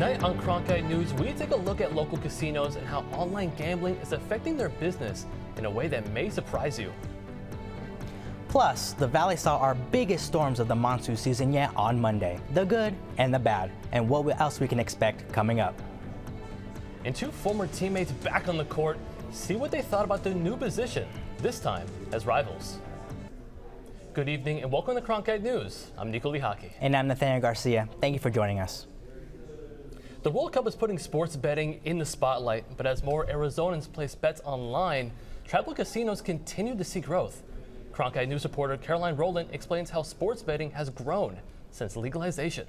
Tonight on Cronkite News, we take a look at local casinos and how online gambling is affecting their business in a way that may surprise you. Plus, the Valley saw our biggest storms of the monsoon season yet on Monday, the good and the bad, and what else we can expect coming up. And two former teammates back on the court, see what they thought about their new position, this time as rivals. Good evening and welcome to Cronkite News. I'm Nico Lihaki. And I'm Nathaniel Garcia. Thank you for joining us. The World Cup is putting sports betting in the spotlight, but as more Arizonans place bets online, tribal casinos continue to see growth. Cronkite News reporter Caroline Rowland explains how sports betting has grown since legalization.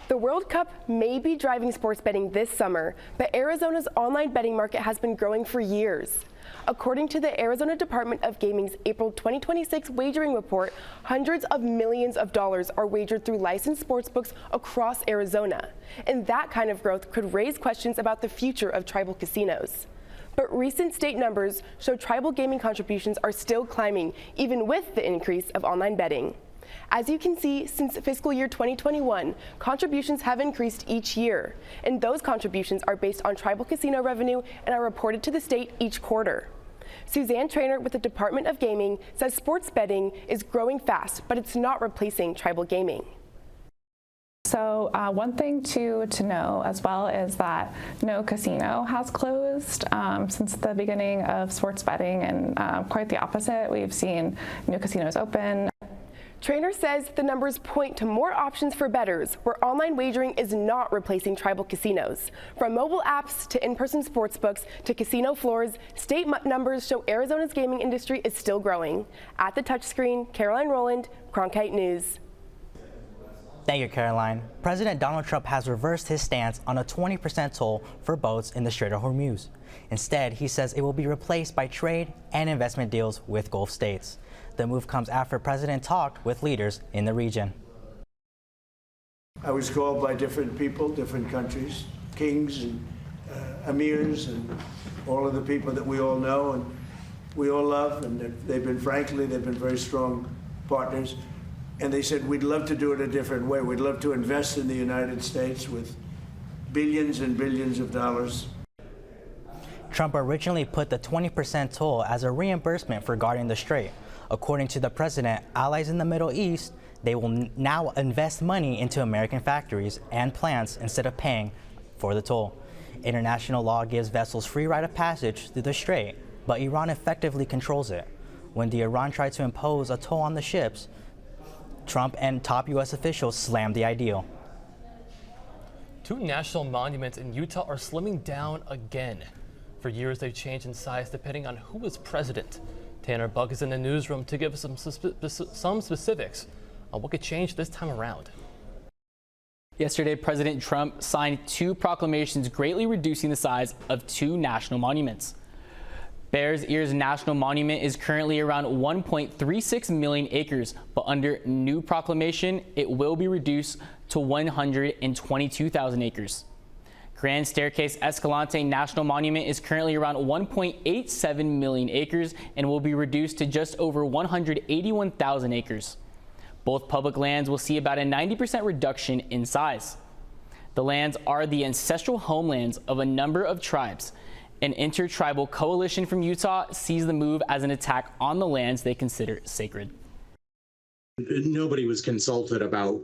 The World Cup may be driving sports betting this summer, but Arizona's online betting market has been growing for years. According to the Arizona Department of Gaming's April 2026 wagering report, hundreds of millions of dollars are wagered through licensed sportsbooks across Arizona. And that kind of growth could raise questions about the future of tribal casinos. But recent state numbers show tribal gaming contributions are still climbing, even with the increase of online betting. As you can see, since fiscal year 2021, contributions have increased each year, and those contributions are based on tribal casino revenue and are reported to the state each quarter. Suzanne Trainer with the Department of Gaming says sports betting is growing fast, but it's not replacing tribal gaming. So one thing to know as well is that no casino has closed since the beginning of sports betting, and quite the opposite. We've seen new casinos open. Trainer says the numbers point to more options for bettors, where online wagering is not replacing tribal casinos. From mobile apps to in-person sportsbooks to casino floors, state numbers show Arizona's gaming industry is still growing. At the touchscreen, Caroline Rowland, Cronkite News. Thank you, Caroline. President Donald Trump has reversed his stance on a 20% toll for boats in the Strait of Hormuz. Instead, he says it will be replaced by trade and investment deals with Gulf states. The move comes after President talked with leaders in the region. I was called by different people, different countries, kings and emirs and all of the people that we all know and we all love, and they've been very strong partners. And they said, we'd love to do it a different way. We'd love to invest in the United States with billions and billions of dollars. Trump originally put the 20% toll as a reimbursement for guarding the strait. According to the president, allies in the Middle East, they will now invest money into American factories and plants instead of paying for the toll. International law gives vessels free right of passage through the strait, but Iran effectively controls it. When the Iran tried to impose a toll on the ships, Trump and top U.S. officials slammed the ideal. Two national monuments in Utah are slimming down again. For years, they've changed in size depending on who is president. Tanner Buck is in the newsroom to give us some specifics on what could change this time around. Yesterday, President Trump signed two proclamations greatly reducing the size of two national monuments. Bears Ears National Monument is currently around 1.36 million acres, but under new proclamation, it will be reduced to 122,000 acres. Grand Staircase Escalante National Monument is currently around 1.87 million acres and will be reduced to just over 181,000 acres. Both public lands will see about a 90% reduction in size. The lands are the ancestral homelands of a number of tribes. An intertribal coalition from Utah sees the move as an attack on the lands they consider sacred. Nobody was consulted about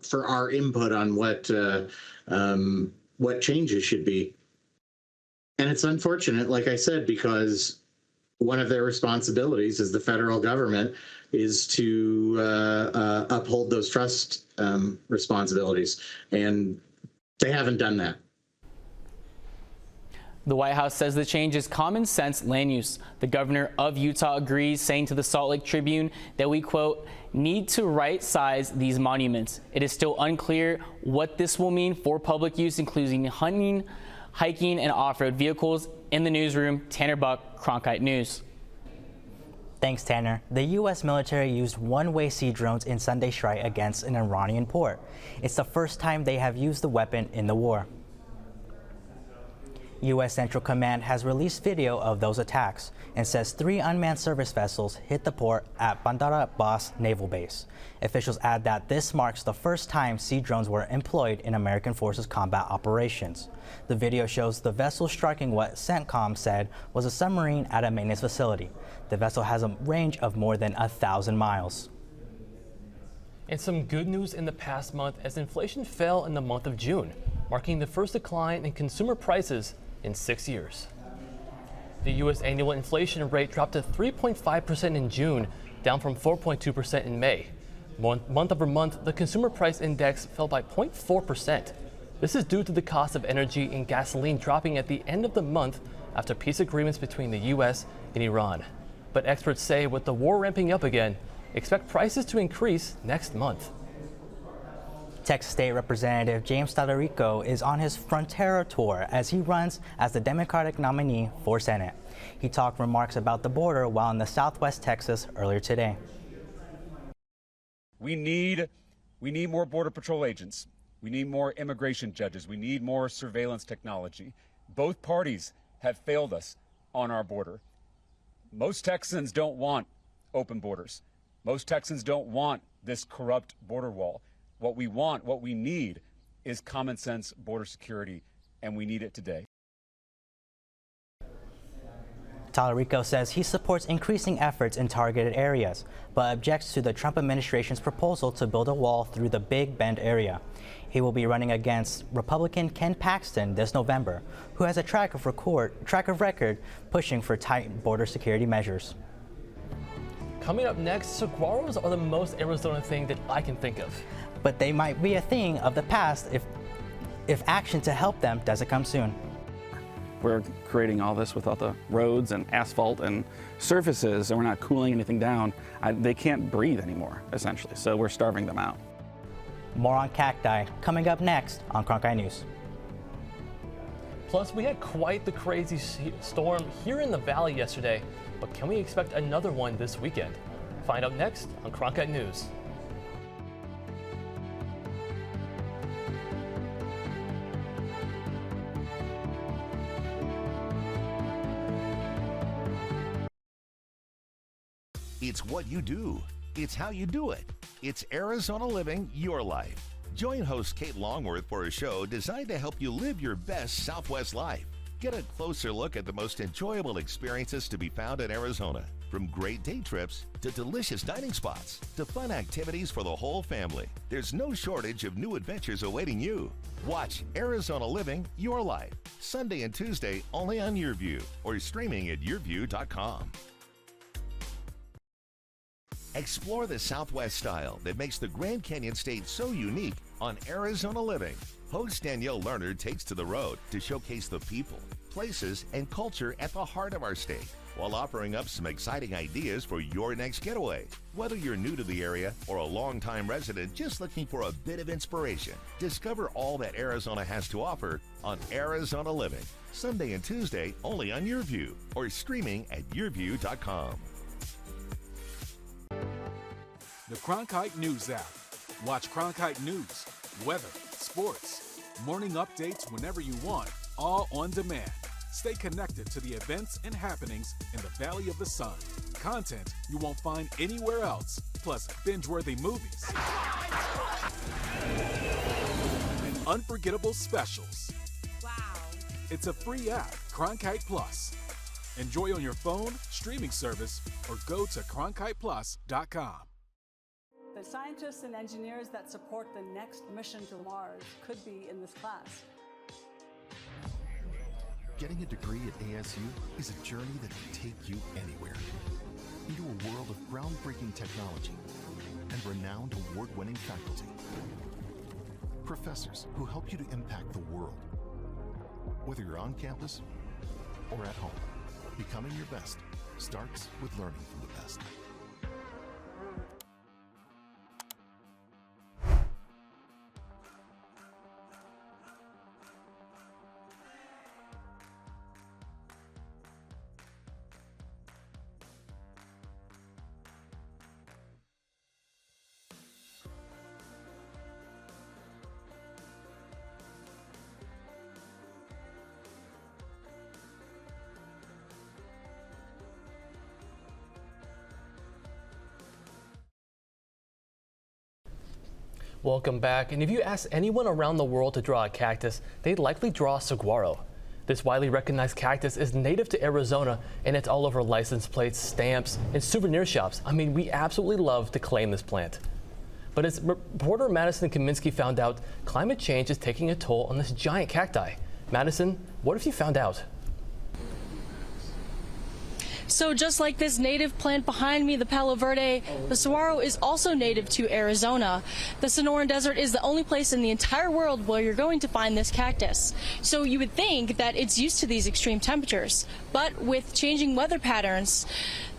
for our input on what changes should be. And it's unfortunate, like I said, because one of their responsibilities as the federal government is to uphold those trust responsibilities. And they haven't done that. The White House says the change is common sense land use. The governor of Utah agrees, saying to the Salt Lake Tribune that we, quote, need to right size these monuments. It is still unclear what this will mean for public use, including hunting, hiking, and off-road vehicles. In the newsroom, Tanner Buck, Cronkite News. Thanks, Tanner. The U.S. military used one-way sea drones in Sunday's strike against an Iranian port. It's the first time they have used the weapon in the war. U.S. Central Command has released video of those attacks and says 3 unmanned service vessels hit the port at Bandar Abbas Naval Base. Officials add that this marks the first time sea drones were employed in American forces combat operations. The video shows the vessel striking what CENTCOM said was a submarine at a maintenance facility. The vessel has a range of more than 1,000 miles. And some good news in the past month as inflation fell in the month of June, marking the first decline in consumer prices in 6 years. The U.S. annual inflation rate dropped to 3.5% in June, down from 4.2% in May. Month over month, the consumer price index fell by 0.4%. This is due to the cost of energy and gasoline dropping at the end of the month after peace agreements between the U.S. and Iran. But experts say with the war ramping up again, expect prices to increase next month. Texas State Representative James Tallarico is on his Frontera tour as he runs as the Democratic nominee for Senate. He talked remarks about the border while in the Southwest Texas earlier today. We need more Border Patrol agents. We need more immigration judges. We need more surveillance technology. Both parties have failed us on our border. Most Texans don't want open borders. Most Texans don't want this corrupt border wall. What we need is common sense border security, and we need it today. Tallarico says he supports increasing efforts in targeted areas, but objects to the Trump administration's proposal to build a wall through the Big Bend area. He will be running against Republican Ken Paxton this November, who has a track of record pushing for tight border security measures. Coming up next, saguaros are the most Arizona thing that I can think of. But they might be a thing of the past if action to help them doesn't come soon. We're creating all this without the roads and asphalt and surfaces, and we're not cooling anything down. They can't breathe anymore, essentially, so we're starving them out. More on cacti coming up next on Cronkite News. Plus, we had quite the crazy storm here in the valley yesterday, but can we expect another one this weekend? Find out next on Cronkite News. It's what you do. It's how you do it. It's Arizona Living Your Life. Join host Kate Longworth for a show designed to help you live your best Southwest life. Get a closer look at the most enjoyable experiences to be found in Arizona. From great day trips to delicious dining spots to fun activities for the whole family. There's no shortage of new adventures awaiting you. Watch Arizona Living Your Life, Sunday and Tuesday only on YourView or streaming at yourview.com. Explore the Southwest style that makes the Grand Canyon State so unique on Arizona Living. Host Danielle Lerner takes to the road to showcase the people, places, and culture at the heart of our state, while offering up some exciting ideas for your next getaway. Whether you're new to the area or a longtime resident just looking for a bit of inspiration, discover all that Arizona has to offer on Arizona Living, Sunday and Tuesday only on YourView or streaming at yourview.com. The Cronkite News app. Watch Cronkite News, weather, sports, morning updates whenever you want, all on demand. Stay connected to the events and happenings in the Valley of the Sun. Content you won't find anywhere else, plus binge-worthy movies and unforgettable specials. Wow. It's a free app, Cronkite Plus. Enjoy on your phone, streaming service, or go to cronkiteplus.com. The scientists and engineers that support the next mission to Mars could be in this class. Getting a degree at ASU is a journey that can take you anywhere. Into a world of groundbreaking technology and renowned award-winning faculty. Professors who help you to impact the world. Whether you're on campus or at home, becoming your best starts with learning from the best. Welcome back. And if you ask anyone around the world to draw a cactus, they'd likely draw a saguaro. This widely recognized cactus is native to Arizona, and it's all over license plates, stamps, and souvenir shops. I mean, we absolutely love to claim this plant. But as reporter Madison Kaminsky found out, climate change is taking a toll on this giant cacti. Madison, what have you found out? So just like this native plant behind me, the Palo Verde, the saguaro is also native to Arizona. The Sonoran Desert is the only place in the entire world where you're going to find this cactus. So you would think that it's used to these extreme temperatures. But with changing weather patterns,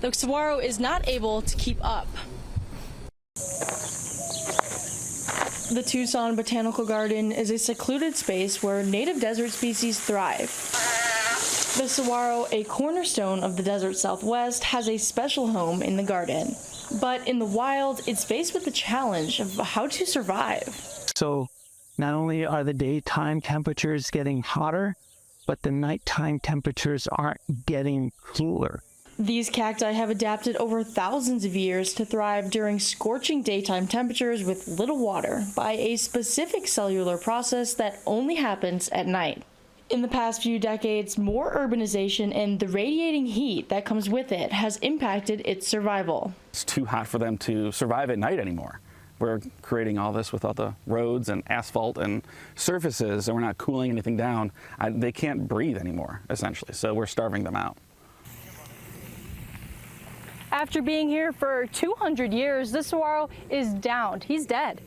the saguaro is not able to keep up. The Tucson Botanical Garden is a secluded space where native desert species thrive. The saguaro, a cornerstone of the desert Southwest, has a special home in the garden. But in the wild, it's faced with the challenge of how to survive. So not only are the daytime temperatures getting hotter, but the nighttime temperatures aren't getting cooler. These cacti have adapted over thousands of years to thrive during scorching daytime temperatures with little water by a specific cellular process that only happens at night. In the past few decades, more urbanization and the radiating heat that comes with it has impacted its survival. It's too hot for them to survive at night anymore. We're creating all this with all the roads and asphalt and surfaces, and we're not cooling anything down. They can't breathe anymore, essentially, so we're starving them out. After being here for 200 years, the saguaro is downed. He's dead.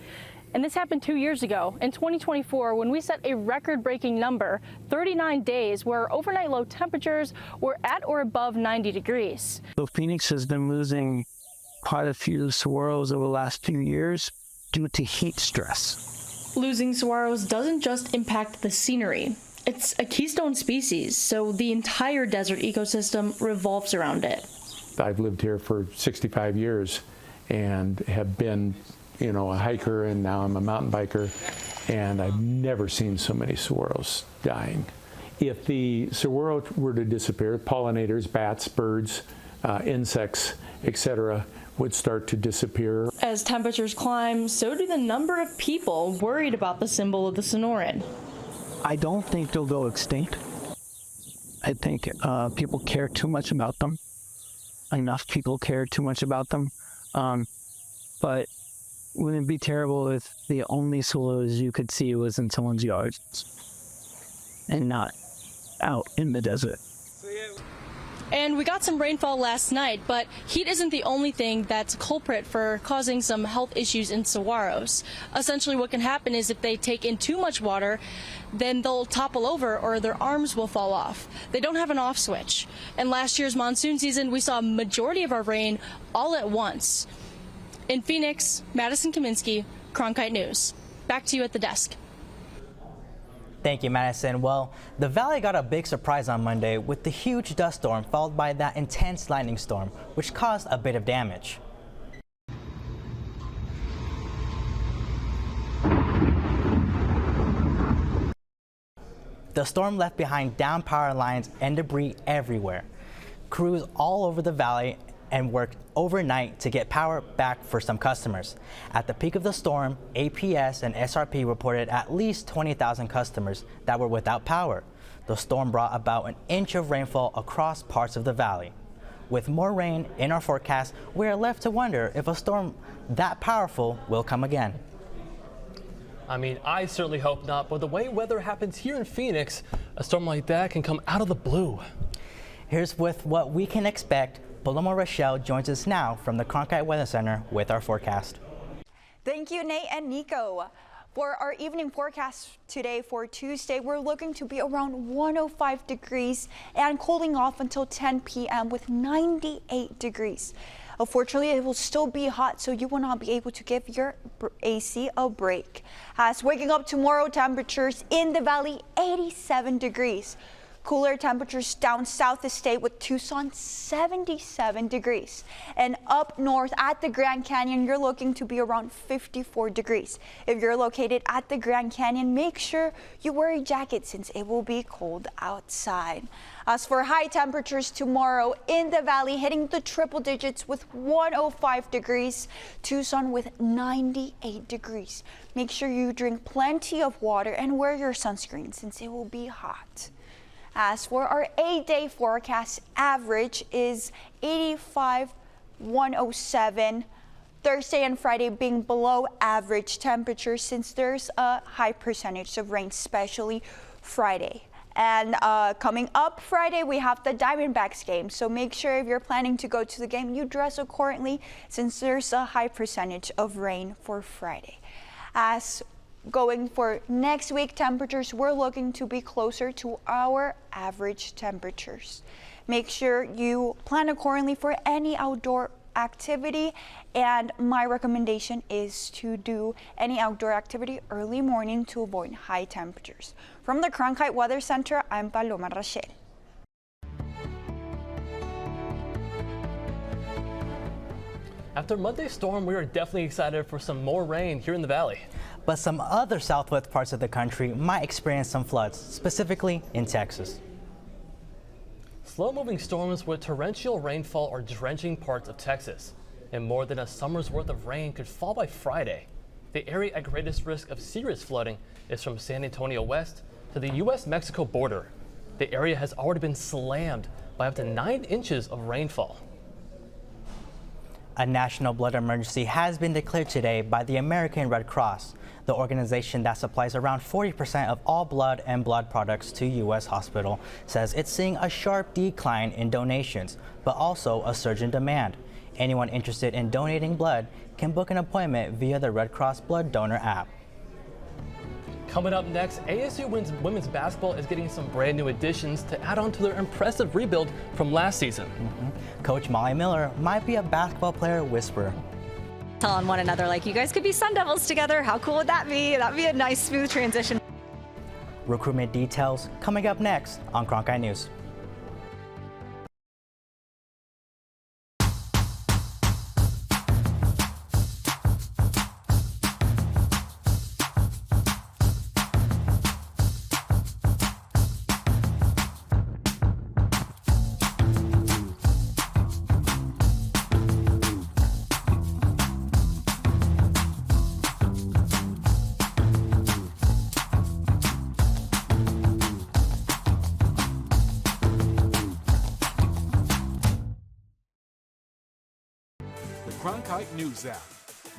And this happened 2 years ago, in 2024, when we set a record-breaking number, 39 days, where overnight low temperatures were at or above 90 degrees. So Phoenix has been losing quite a few saguaros over the last few years due to heat stress. Losing saguaros doesn't just impact the scenery. It's a keystone species, so the entire desert ecosystem revolves around it. I've lived here for 65 years and have been a hiker, and now I'm a mountain biker, and I've never seen so many saguaros dying. If the saguaro were to disappear, pollinators, bats, birds, insects, etc., would start to disappear. As temperatures climb, so do the number of people worried about the symbol of the Sonoran. I don't think they'll go extinct. I think people care too much about them. Enough people care too much about them. But wouldn't it be terrible if the only saguaros you could see was in someone's yards and not out in the desert? And we got some rainfall last night, but heat isn't the only thing that's a culprit for causing some health issues in saguaros. Essentially what can happen is if they take in too much water, then they'll topple over or their arms will fall off. They don't have an off switch. And last year's monsoon season, we saw a majority of our rain all at once. In Phoenix, Madison Kaminsky, Cronkite News. Back to you at the desk. Thank you, Madison. Well, the valley got a big surprise on Monday with the huge dust storm followed by that intense lightning storm, which caused a bit of damage. The storm left behind down power lines and debris everywhere. Crews all over the valley and worked overnight to get power back for some customers. At the peak of the storm, APS and SRP reported at least 20,000 customers that were without power. The storm brought about an inch of rainfall across parts of the valley. With more rain in our forecast, we are left to wonder if a storm that powerful will come again. I mean, I certainly hope not, but the way weather happens here in Phoenix, a storm like that can come out of the blue. Here's with what we can expect. Paloma Rochelle joins us now from the Cronkite Weather Center with our forecast. Thank you, Nate and Nico. For our evening forecast today for Tuesday, we're looking to be around 105 degrees and cooling off until 10 p.m. with 98 degrees. Unfortunately, it will still be hot, so you will not be able to give your AC a break. As waking up tomorrow, temperatures in the valley 87 degrees. Cooler temperatures down south of the state with Tucson 77 degrees. And up north at the Grand Canyon, you're looking to be around 54 degrees. If you're located at the Grand Canyon, make sure you wear a jacket since it will be cold outside. As for high temperatures tomorrow in the valley, hitting the triple digits with 105 degrees. Tucson with 98 degrees. Make sure you drink plenty of water and wear your sunscreen since it will be hot. As for our 8-day forecast, average is 85, 107. Thursday and Friday being below average temperature since there's a high percentage of rain, especially Friday. And coming up Friday, we have the Diamondbacks game. So make sure if you're planning to go to the game, you dress accordingly since there's a high percentage of rain for Friday. As going for next week temperatures, we're looking to be closer to our average temperatures. Make sure you plan accordingly for any outdoor activity, and my recommendation is to do any outdoor activity early morning to avoid high temperatures. From the Cronkite Weather Center, I'm Paloma Rachel. After Monday's storm, we are definitely excited for some more rain here in the valley. But some other southwest parts of the country might experience some floods, specifically in Texas. Slow-moving storms with torrential rainfall are drenching parts of Texas, and more than a summer's worth of rain could fall by Friday. The area at greatest risk of serious flooding is from San Antonio west to the U.S.-Mexico border. The area has already been slammed by up to 9 inches of rainfall. A national blood emergency has been declared today by the American Red Cross, the organization that supplies around 40% of all blood and blood products to U.S. hospital, says it's seeing a sharp decline in donations, but also a surge in demand. Anyone interested in donating blood can book an appointment via the Red Cross Blood Donor app. Coming up next, ASU women's basketball is getting some brand new additions to add on to their impressive rebuild from last season. Coach Molly Miller might be a basketball player whisperer. Telling one another, like, you guys could be Sun Devils together. How cool would that be? That'd be a nice, smooth transition. Recruitment details coming up next on Cronkite News. Cronkite News app.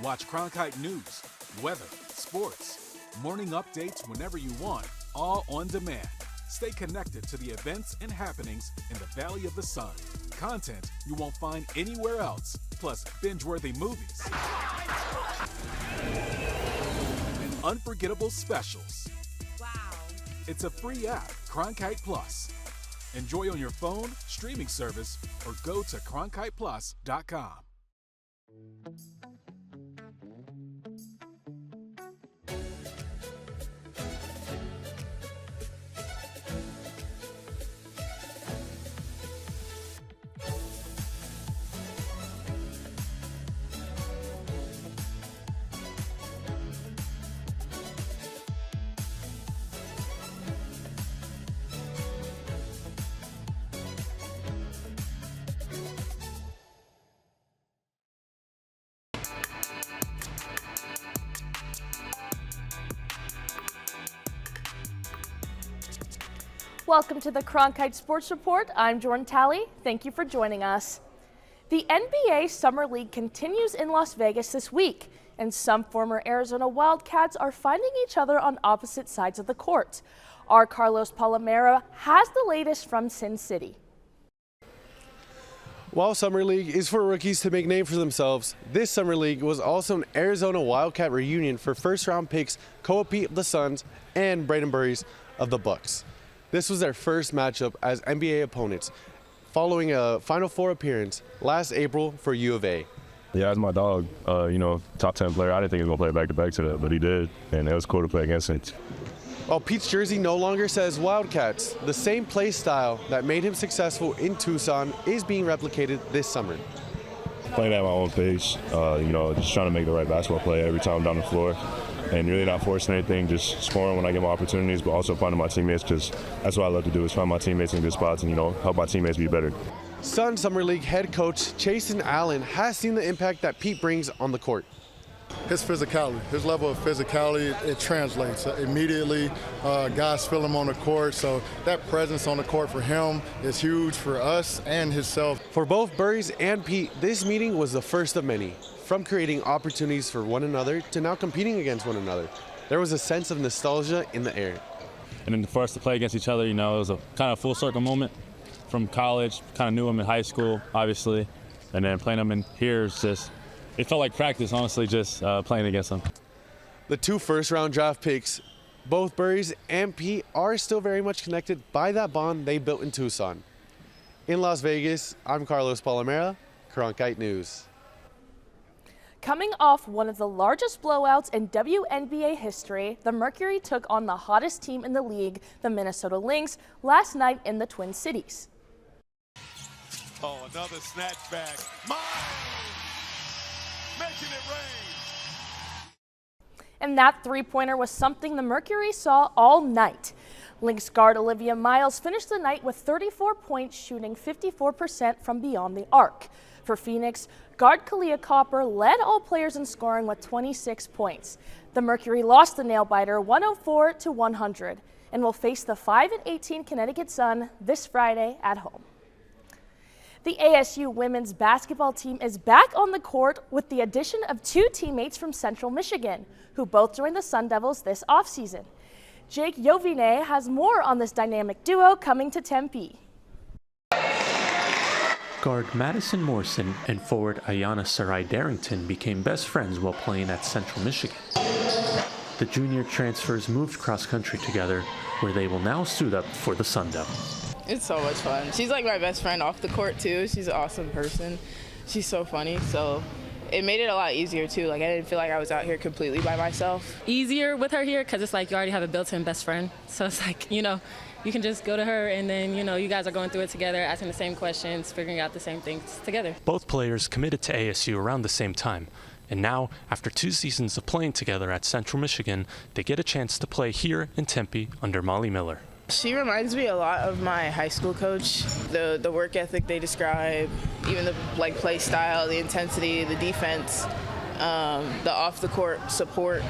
Watch Cronkite News, weather, sports, morning updates whenever you want, all on demand. Stay connected to the events and happenings in the Valley of the Sun. Content you won't find anywhere else, plus binge-worthy movies and unforgettable specials. Wow. It's a free app, Cronkite Plus. Enjoy on your phone, streaming service, or go to cronkiteplus.com. Welcome to the Cronkite Sports Report. I'm Jordan Talley. Thank you for joining us. The NBA Summer League continues in Las Vegas this week, and some former Arizona Wildcats are finding each other on opposite sides of the court. Our Carlos Palomera has the latest from Sin City. While Summer League is for rookies to make names for themselves, this Summer League was also an Arizona Wildcat reunion for first-round picks Peat of the Suns and Brayden Burries of the Bucks. This was their first matchup as NBA opponents, following a Final Four appearance last April for U of A. Yeah, that's my dog. Top 10 player. I didn't think he was going to play back-to-back to that, but he did, and it was cool to play against him. While Peat's jersey no longer says Wildcats, the same play style that made him successful in Tucson is being replicated this summer. Playing at my own pace, just trying to make the right basketball play every time down the floor, and really not forcing anything, just scoring when I get my opportunities, but also finding my teammates, because that's what I love to do, is find my teammates in good spots and, help my teammates be better. Sun Summer League head coach Chasen Allen has seen the impact that Peat brings on the court. His physicality, his level of physicality, it translates immediately. Guys feel him on the court, so that presence on the court for him is huge for us and himself. For both Burries and Peat, this meeting was the first of many. From creating opportunities for one another to now competing against one another, there was a sense of nostalgia in the air. And then for us to play against each other, it was a kind of full circle moment. From college, kind of knew them in high school, obviously, and then playing them in here is just, it felt like practice, honestly, just playing against them. The 2 first-round draft picks, both Burries and Peat, are still very much connected by that bond they built in Tucson. In Las Vegas, I'm Carlos Palomera, Cronkite News. Coming off one of the largest blowouts in WNBA history, the Mercury took on the hottest team in the league, the Minnesota Lynx, last night in the Twin Cities. Oh, another snatch back. Mine! Making it rain. And that three-pointer was something the Mercury saw all night. Lynx guard Olivia Miles finished the night with 34 points, shooting 54% from beyond the arc. For Phoenix, guard Kalia Copper led all players in scoring with 26 points. The Mercury lost the nail-biter 104-100 and will face the 5-18 Connecticut Sun this Friday at home. The ASU women's basketball team is back on the court with the addition of 2 teammates from Central Michigan, who both joined the Sun Devils this offseason. Jake Jovine has more on this dynamic duo coming to Tempe. Guard Madison Morrison and forward Ayana Sarai-Darrington became best friends while playing at Central Michigan. The junior transfers moved cross-country together, where they will now suit up for the Sun Devils. It's so much fun. She's like my best friend off the court too. She's an awesome person. She's so funny, so it made it a lot easier too. Like I didn't feel like I was out here completely by myself. Easier with her here because it's like you already have a built-in best friend. So it's like, you can just go to her and then, you guys are going through it together, asking the same questions, figuring out the same things together. Both players committed to ASU around the same time. And now, after 2 seasons of playing together at Central Michigan, they get a chance to play here in Tempe under Molly Miller. She reminds me a lot of my high school coach. The work ethic they describe, even the play style, the intensity, the defense, the off-the-court support.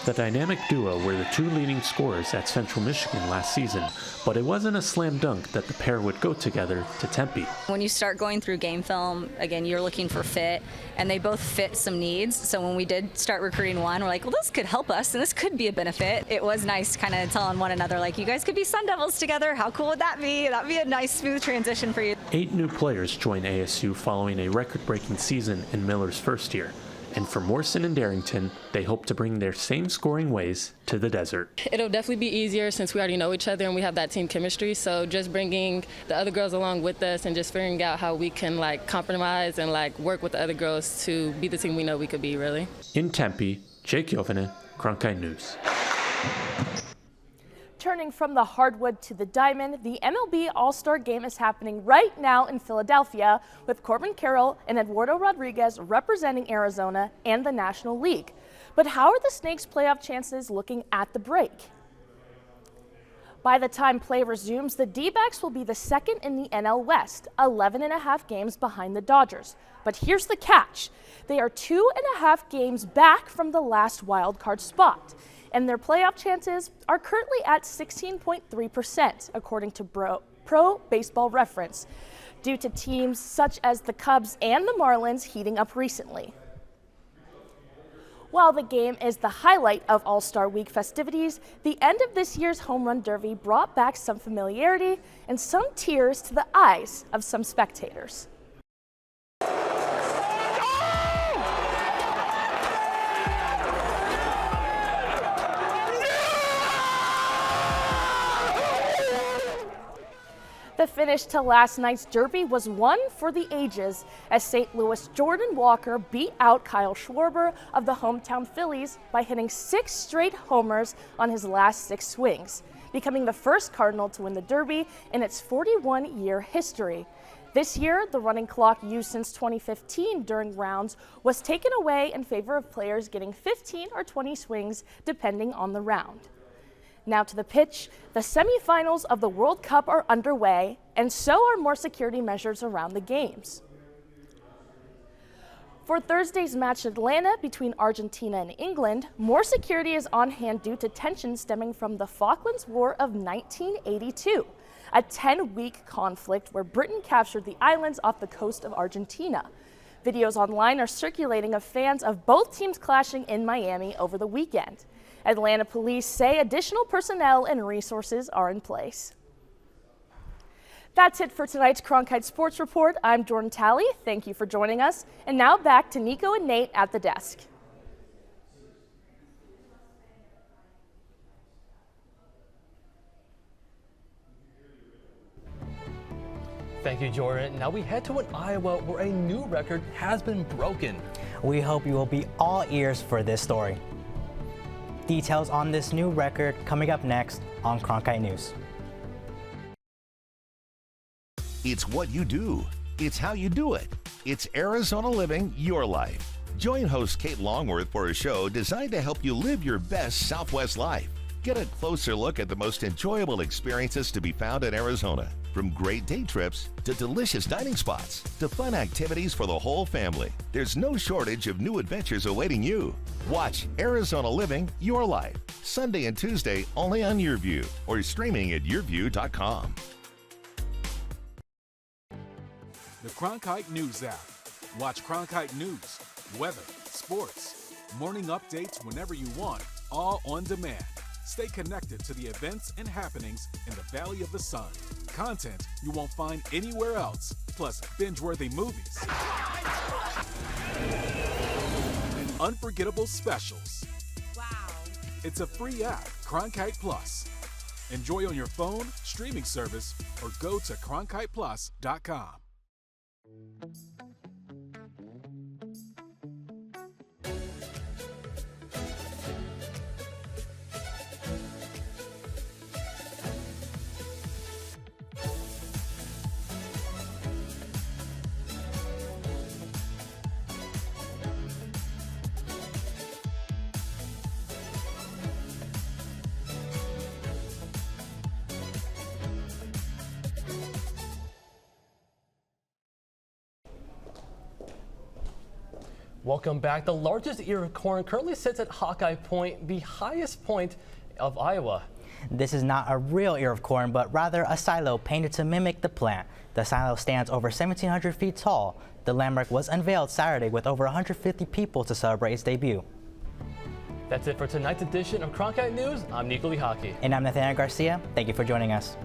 The dynamic duo were the 2 leading scorers at Central Michigan last season, but it wasn't a slam dunk that the pair would go together to Tempe. When you start going through game film, again, you're looking for fit, and they both fit some needs. So when we did start recruiting one, we're like, well, this could help us, and this could be a benefit. It was nice kind of telling one another, like, you guys could be Sun Devils together. How cool would that be? That'd be a nice, smooth transition for you. 8 new players joined ASU following a record-breaking season in Miller's first year. And for Morrison and Darrington, they hope to bring their same scoring ways to the desert. It'll definitely be easier since we already know each other and we have that team chemistry. So just bringing the other girls along with us and just figuring out how we can compromise and work with the other girls to be the team we know we could be, really. In Tempe, Jake Jovine, Cronkite News. Turning from the hardwood to the diamond, the MLB All-Star Game is happening right now in Philadelphia with Corbin Carroll and Eduardo Rodriguez representing Arizona and the National League. But how are the Snakes' playoff chances looking at the break? By the time play resumes, the D-backs will be the second in the NL West, 11.5 games behind the Dodgers. But here's the catch. They are 2.5 games back from the last wild card spot, and their playoff chances are currently at 16.3%, according to Pro Baseball Reference, due to teams such as the Cubs and the Marlins heating up recently. While the game is the highlight of All-Star Week festivities, the end of this year's Home Run Derby brought back some familiarity and some tears to the eyes of some spectators. The The finish to last night's Derby was one for the ages as St. Louis' Jordan Walker beat out Kyle Schwarber of the hometown Phillies by hitting 6 straight homers on his last 6 swings, becoming the first Cardinal to win the Derby in its 41-year history. This year, the running clock used since 2015 during rounds was taken away in favor of players getting 15 or 20 swings depending on the round. Now to the pitch. The semifinals of the World Cup are underway, and so are more security measures around the games. For Thursday's match in Atlanta between Argentina and England, more security is on hand due to tensions stemming from the Falklands War of 1982. A 10-week conflict where Britain captured the islands off the coast of Argentina. Videos online are circulating of fans of both teams clashing in Miami over the weekend. Atlanta police say additional personnel and resources are in place. That's it for tonight's Cronkite Sports Report. I'm Jordan Talley. Thank you for joining us. And now back to Nico and Nate at the desk. Thank you, Jordan. Now we head to Iowa where a new record has been broken. We hope you will be all ears for this story. Details on this new record coming up next on Cronkite News. It's what you do. It's how you do it. It's Arizona Living Your Life. Join host Kate Longworth for a show designed to help you live your best Southwest life. Get a closer look at the most enjoyable experiences to be found in Arizona. From great day trips to delicious dining spots to fun activities for the whole family, there's no shortage of new adventures awaiting you. Watch Arizona Living Your Life, Sunday and Tuesday only on YourView or streaming at yourview.com. The Cronkite News app. Watch Cronkite News, weather, sports, morning updates whenever you want, all on demand. Stay connected to the events and happenings in the Valley of the Sun. Content you won't find anywhere else, plus binge-worthy movies and unforgettable specials. Wow. It's a free app, Cronkite Plus. Enjoy on your phone, streaming service, or go to cronkiteplus.com. Welcome back. The largest ear of corn currently sits at Hawkeye Point, the highest point of Iowa. This is not a real ear of corn, but rather a silo painted to mimic the plant. The silo stands over 1,700 feet tall. The landmark was unveiled Saturday with over 150 people to celebrate its debut. That's it for tonight's edition of Cronkite News. I'm Nico Lihaki. And I'm Nathaniel Garcia. Thank you for joining us.